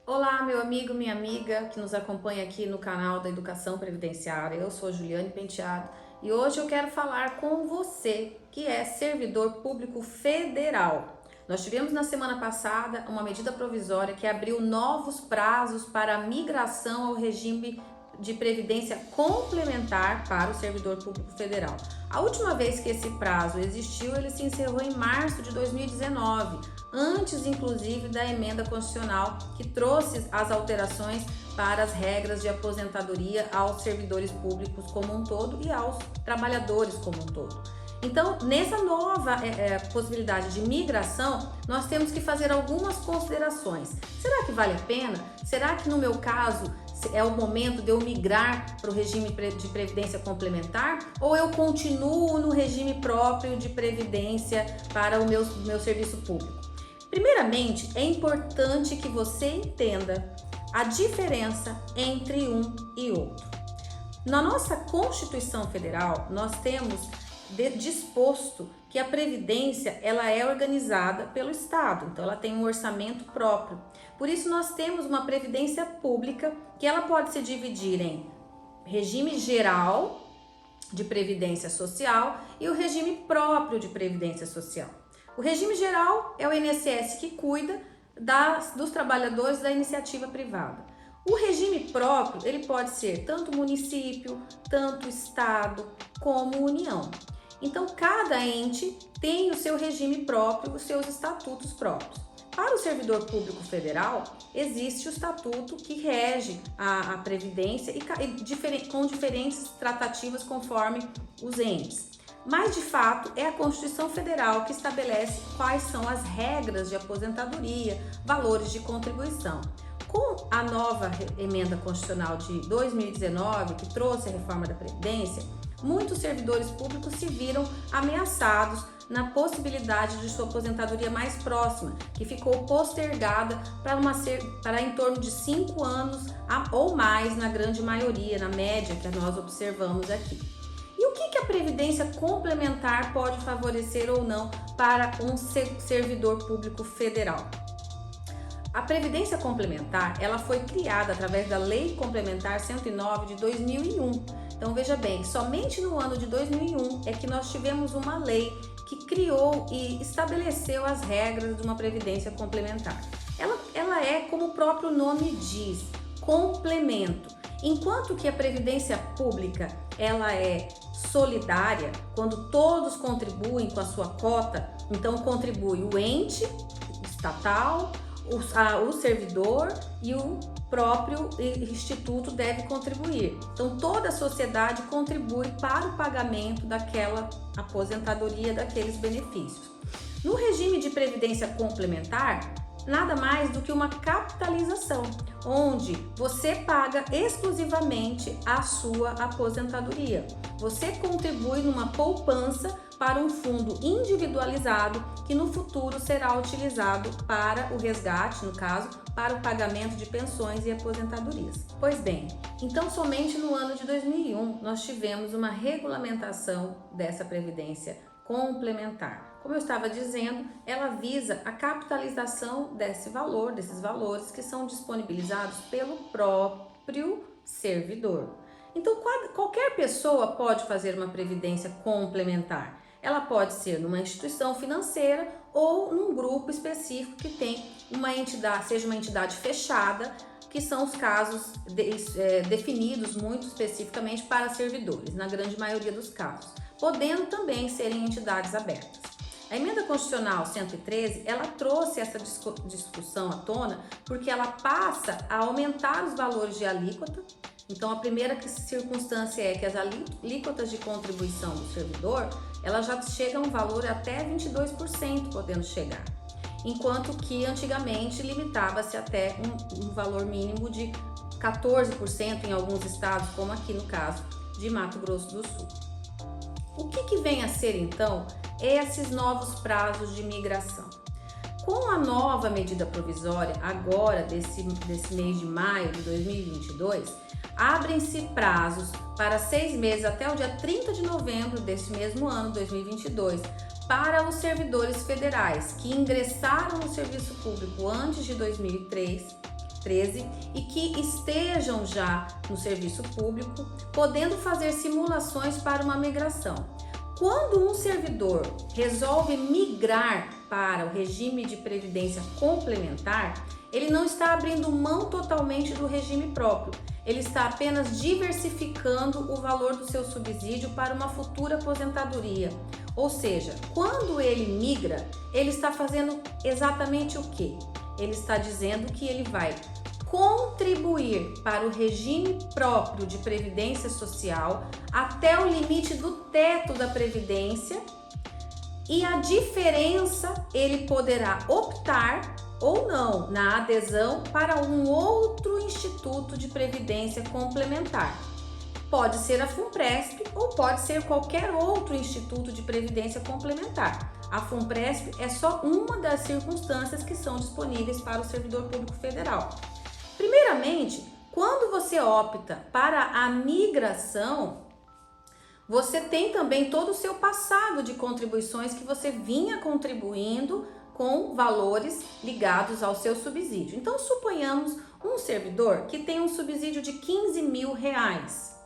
Olá, meu amigo, minha amiga que nos acompanha aqui no canal da Educação Previdenciária. Eu sou Juliane Penteado e hoje eu quero falar com você que é servidor público federal. Nós tivemos na semana passada uma medida provisória que abriu novos prazos para a migração ao regime de previdência complementar para o servidor público federal. A última vez que esse prazo existiu, ele se encerrou em março de 2019, antes inclusive da emenda constitucional que trouxe as alterações para as regras de aposentadoria aos servidores públicos como um todo e aos trabalhadores como um todo. Então, nessa nova possibilidade de migração, nós temos que fazer algumas considerações. Será que vale a pena? Será que no meu caso é o momento de eu migrar para o regime de previdência complementar ou eu continuo no regime próprio de previdência para o meu serviço público? Primeiramente, é importante que você entenda a diferença entre um e outro. Na nossa Constituição Federal, nós temos disposto que a previdência ela é organizada pelo Estado, então ela tem um orçamento próprio. Por isso nós temos uma previdência pública que ela pode se dividir em regime geral de previdência social e o regime próprio de previdência social. O regime geral é o INSS que cuida dos trabalhadores da iniciativa privada. O regime próprio ele pode ser tanto município, tanto estado como União. Então, cada ente tem o seu regime próprio, os seus estatutos próprios. Para o servidor público federal, existe o estatuto que rege a previdência com diferentes tratativas conforme os entes. Mas, de fato, é a Constituição Federal que estabelece quais são as regras de aposentadoria, valores de contribuição. Com a nova emenda constitucional de 2019, que trouxe a reforma da Previdência, muitos servidores públicos se viram ameaçados na possibilidade de sua aposentadoria mais próxima, que ficou postergada para em torno de 5 anos ou mais, na grande maioria, na média que nós observamos aqui. E o que a Previdência complementar pode favorecer ou não para um servidor público federal? A Previdência Complementar ela foi criada através da Lei Complementar 109 de 2001. Então veja bem, somente no ano de 2001 é que nós tivemos uma lei que criou e estabeleceu as regras de uma Previdência Complementar. Ela é, como o próprio nome diz, complemento. Enquanto que a Previdência Pública ela é solidária, quando todos contribuem com a sua cota, então contribui o ente estatal, o servidor e o próprio instituto deve contribuir. Então toda a sociedade contribui para o pagamento daquela aposentadoria, daqueles benefícios. No regime de previdência complementar, nada mais do que uma capitalização, onde você paga exclusivamente a sua aposentadoria. Você contribui numa poupança para um fundo individualizado que no futuro será utilizado para o resgate, no caso, para o pagamento de pensões e aposentadorias. Pois bem, então somente no ano de 2001 nós tivemos uma regulamentação dessa previdência complementar. Como eu estava dizendo, ela visa a capitalização desses valores que são disponibilizados pelo próprio servidor. Então, qualquer pessoa pode fazer uma previdência complementar. Ela pode ser numa instituição financeira ou num grupo específico que tem uma entidade, seja uma entidade fechada, que são os casos definidos muito especificamente para servidores, na grande maioria dos casos, podendo também serem entidades abertas. A Emenda Constitucional 113, ela trouxe essa discussão à tona porque ela passa a aumentar os valores de alíquota. Então, a primeira circunstância é que as alíquotas de contribuição do servidor, ela já chega a um valor até 22%, podendo chegar. Enquanto que antigamente limitava-se até um valor mínimo de 14% em alguns estados, como aqui no caso de Mato Grosso do Sul. O que vem a ser então esses novos prazos de migração? Com a nova medida provisória, agora desse mês de maio de 2022, abrem-se prazos para 6 meses até o dia 30 de novembro desse mesmo ano, 2022, para os servidores federais que ingressaram no serviço público antes de 2003 13 e que estejam já no serviço público, podendo fazer simulações para uma migração. Quando um servidor resolve migrar para o regime de previdência complementar, ele não está abrindo mão totalmente do regime próprio, ele está apenas diversificando o valor do seu subsídio para uma futura aposentadoria. Ou seja, quando ele migra, ele está fazendo exatamente o quê? Ele está dizendo que ele vai contribuir para o regime próprio de previdência social até o limite do teto da previdência, e a diferença ele poderá optar ou não na adesão para um outro instituto de previdência complementar. Pode ser a FUNPRESP ou pode ser qualquer outro instituto de previdência complementar. A FUNPRESP é só uma das circunstâncias que são disponíveis para o servidor público federal. Primeiramente, quando você opta para a migração, você tem também todo o seu passado de contribuições que você vinha contribuindo com valores ligados ao seu subsídio. Então, suponhamos um servidor que tem um subsídio de R$15.000.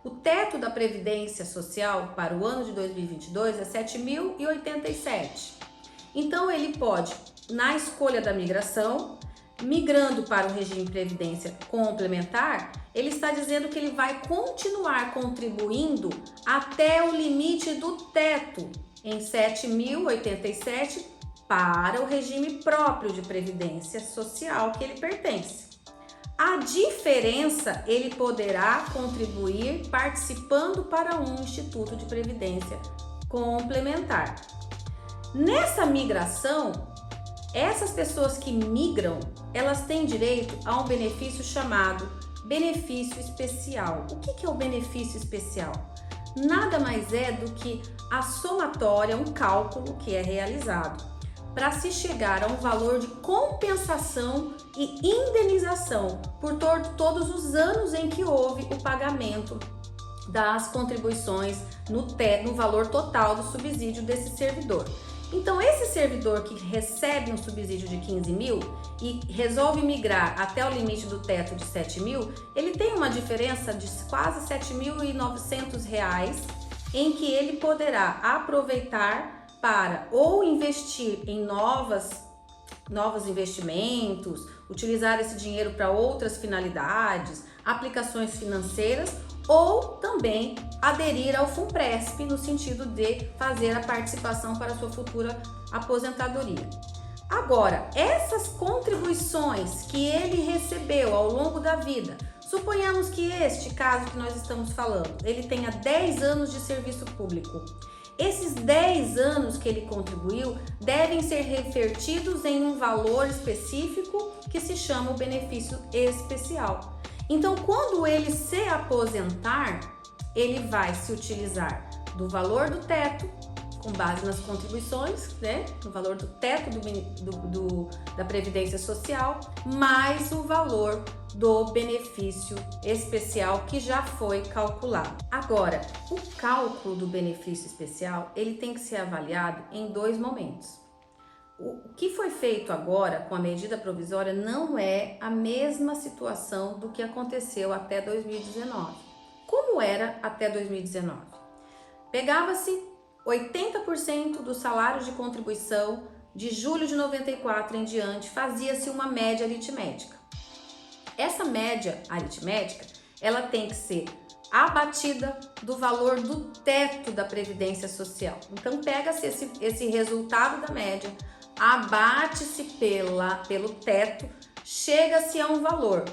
O teto da Previdência Social para o ano de 2022 é R$7.087. Então, ele pode, na escolha da migração, migrando para o regime de previdência complementar, ele está dizendo que ele vai continuar contribuindo até o limite do teto em R$7.087 para o regime próprio de previdência social que ele pertence. A diferença ele poderá contribuir participando para um instituto de previdência complementar. Nessa migração, essas pessoas que migram, elas têm direito a um benefício chamado benefício especial. O que é o benefício especial? Nada mais é do que a somatória, um cálculo que é realizado para se chegar a um valor de compensação e indenização por todos os anos em que houve o pagamento das contribuições no valor total do subsídio desse servidor. Então, esse servidor que recebe um subsídio de 15 mil e resolve migrar até o limite do teto de 7 mil, ele tem uma diferença de quase R$7.900 em que ele poderá aproveitar para ou investir em novos investimentos, utilizar esse dinheiro para outras finalidades, aplicações financeiras, ou também aderir ao FUNPRESP no sentido de fazer a participação para a sua futura aposentadoria. Agora, essas contribuições que ele recebeu ao longo da vida, suponhamos que este caso que nós estamos falando, ele tenha 10 anos de serviço público. Esses 10 anos que ele contribuiu devem ser revertidos em um valor específico que se chama o benefício especial. Então, quando ele se aposentar, ele vai se utilizar do valor do teto, com base nas contribuições, né? No valor do teto da Previdência Social, mais o valor do benefício especial que já foi calculado. Agora, o cálculo do benefício especial, ele tem que ser avaliado em 2 momentos. O que foi feito agora com a medida provisória não é a mesma situação do que aconteceu até 2019. Como era até 2019? Pegava-se 80% do salário de contribuição de julho de 94 em diante, fazia-se uma média aritmética. Essa média aritmética, ela tem que ser abatida do valor do teto da Previdência Social. Então, pega-se esse resultado da média, abate-se pelo teto, chega-se a um valor.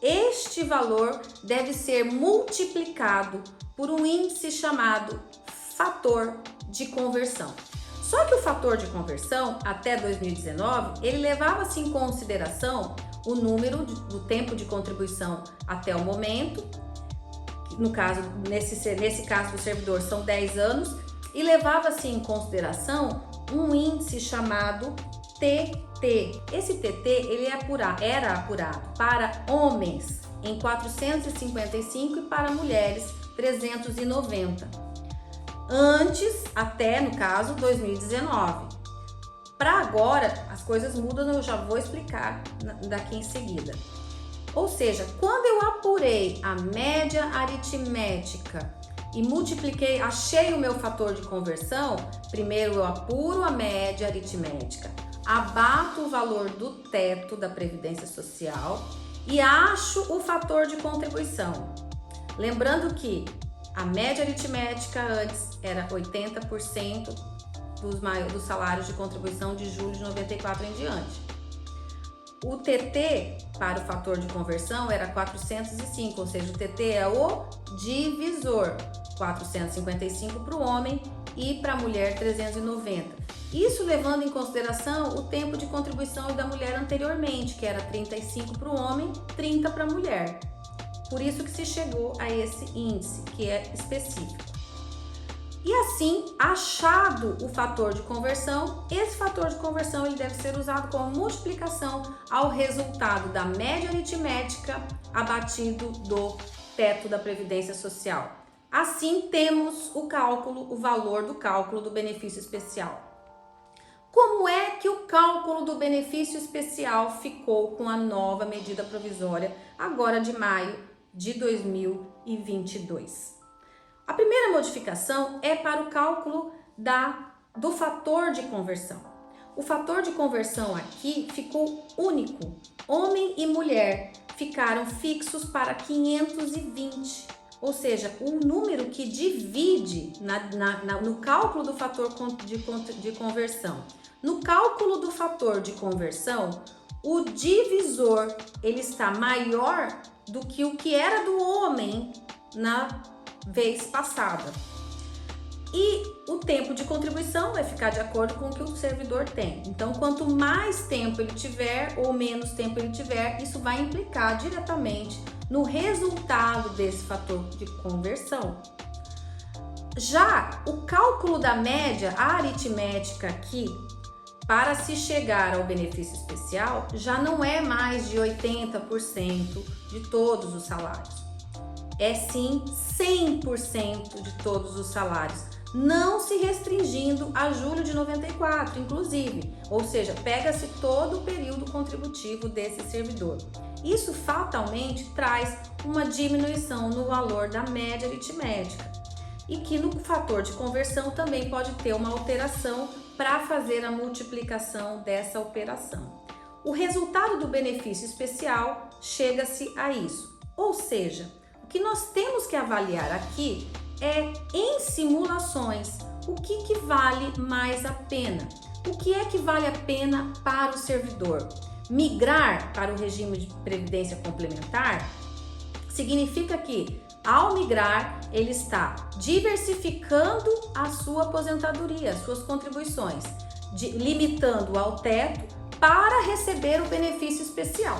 Este valor deve ser multiplicado por um índice chamado fator de conversão. Só que o fator de conversão, até 2019, ele levava-se em consideração o número do tempo de contribuição até o momento, no caso, nesse caso do servidor são 10 anos, e levava-se em consideração um índice chamado TT. Esse TT ele era apurado para homens em 455 e para mulheres 390. Antes, até no caso 2019. Para agora, as coisas mudam, eu já vou explicar daqui em seguida. Ou seja, quando eu apurei a média aritmética e multipliquei, achei o meu fator de conversão, primeiro eu apuro a média aritmética, abato o valor do teto da Previdência Social e acho o fator de contribuição. Lembrando que a média aritmética antes era 80% dos salários de contribuição de julho de 94 em diante. O TT para o fator de conversão era 405, ou seja, o TT é o divisor, 455 para o homem e para a mulher 390. Isso levando em consideração o tempo de contribuição da mulher anteriormente, que era 35 para o homem, 30 para a mulher. Por isso que se chegou a esse índice, que é específico. E assim, achado o fator de conversão, esse fator de conversão ele deve ser usado como multiplicação ao resultado da média aritmética abatido do teto da Previdência Social. Assim, temos o valor do cálculo do benefício especial. Como é que o cálculo do benefício especial ficou com a nova medida provisória, agora de maio de 2022? A primeira modificação é para o cálculo do fator de conversão. O fator de conversão aqui ficou único. Homem e mulher ficaram fixos para 520. Ou seja, o número que divide no cálculo do fator de conversão. No cálculo do fator de conversão, o divisor ele está maior do que o que era do homem na vez passada. E o tempo de contribuição vai ficar de acordo com o que o servidor tem. Então, quanto mais tempo ele tiver ou menos tempo ele tiver, isso vai implicar diretamente no resultado desse fator de conversão. Já o cálculo da média aritmética aqui, para se chegar ao benefício especial, já não é mais de 80% de todos os salários. É sim 100% de todos os salários, não se restringindo a julho de 94, inclusive. Ou seja, pega-se todo o período contributivo desse servidor. Isso fatalmente traz uma diminuição no valor da média aritmética e que no fator de conversão também pode ter uma alteração para fazer a multiplicação dessa operação. O resultado do benefício especial chega-se a isso, ou seja, o que nós temos que avaliar aqui é, em simulações, o que vale mais a pena. O que é que vale a pena para o servidor? Migrar para o regime de previdência complementar significa que, ao migrar, ele está diversificando a sua aposentadoria, as suas contribuições, limitando ao teto para receber o benefício especial.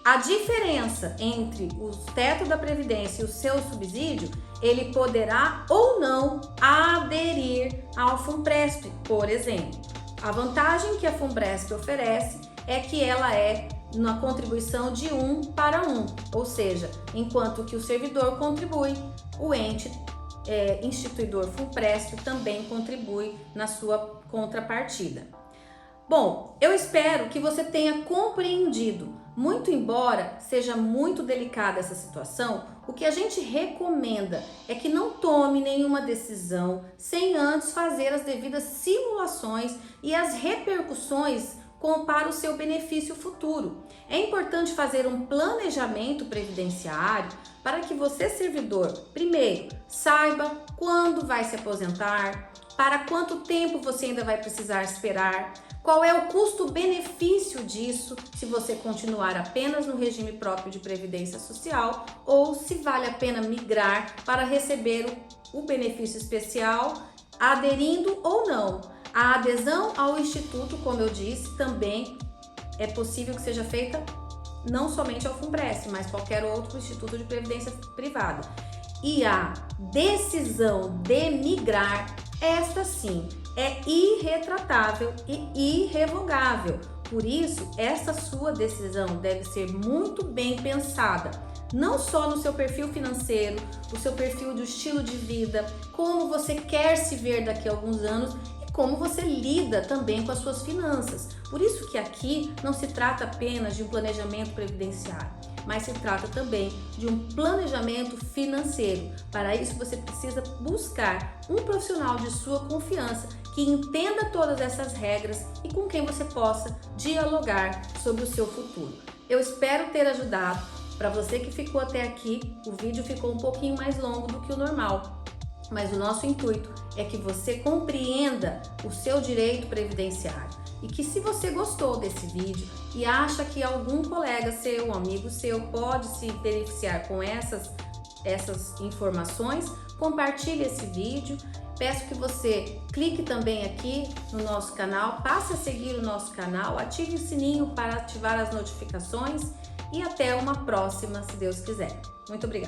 A diferença entre o teto da Previdência e o seu subsídio, ele poderá ou não aderir ao FUNPRESP, por exemplo. A vantagem que a FUNPRESP oferece é que ela é na contribuição de 1 para 1, ou seja, enquanto que o servidor contribui, o ente instituidor FUNPRESP também contribui na sua contrapartida. Bom, eu espero que você tenha compreendido. Muito embora seja muito delicada essa situação, o que a gente recomenda é que não tome nenhuma decisão sem antes fazer as devidas simulações e as repercussões para o seu benefício futuro. É importante fazer um planejamento previdenciário para que você, servidor, primeiro, saiba quando vai se aposentar, para quanto tempo você ainda vai precisar esperar, qual é o custo-benefício disso, se você continuar apenas no regime próprio de previdência social ou se vale a pena migrar para receber o benefício especial, aderindo ou não. A adesão ao Instituto, como eu disse, também é possível que seja feita não somente ao FUNPRESP, mas qualquer outro instituto de previdência privada. E a decisão de migrar, esta sim, é irretratável e irrevogável. Por isso, essa sua decisão deve ser muito bem pensada, não só no seu perfil financeiro, o seu perfil do estilo de vida, como você quer se ver daqui a alguns anos e como você lida também com as suas finanças. Por isso que aqui não se trata apenas de um planejamento previdenciário, mas se trata também de um planejamento financeiro. Para isso você precisa buscar um profissional de sua confiança que entenda todas essas regras e com quem você possa dialogar sobre o seu futuro. Eu espero ter ajudado. Para você que ficou até aqui, o vídeo ficou um pouquinho mais longo do que o normal, mas o nosso intuito é que você compreenda o seu direito previdenciário e que, se você gostou desse vídeo e acha que algum colega seu, um amigo seu pode se beneficiar com essas informações, compartilhe esse vídeo. Peço que você clique também aqui no nosso canal, passe a seguir o nosso canal, ative o sininho para ativar as notificações e até uma próxima, se Deus quiser. Muito obrigada!